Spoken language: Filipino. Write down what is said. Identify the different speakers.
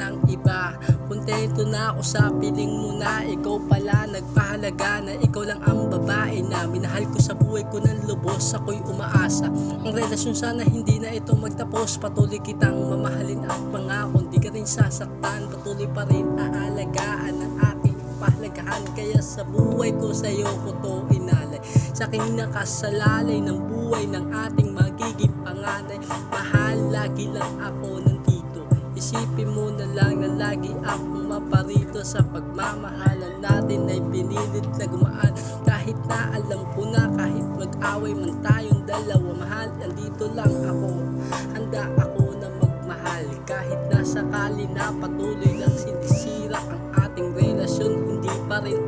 Speaker 1: ng iba. Kontento na ako sa piling mo na ikaw pala nagpahalaga, na ikaw lang ang babae na minahal ko sa buhay ko ng lubos. Ako'y umaasa ang relasyon sana hindi na ito magtapos. Patuloy kitang mamahalin at pangako di ka rin sasaktan. Patuloy pa rin aalagaan ang aking pahalagahan. Kaya sa buhay ko sa'yo ko to inalay, sa aking nakasalalay ng buhay ng ating magiging panganay. Mahal, lagi lang ako nandito. Isipin mo na lang na lagi akong maparito. Sa pagmamahalan natin ay pinilit na gumaan. Kahit na alam ko na kahit mag-away man tayong dalawa, mahal, andito lang ako. Handa ako na magmahal. Kahit na sakali na patuloy lang sinisira ang ating relasyon, hindi pa rin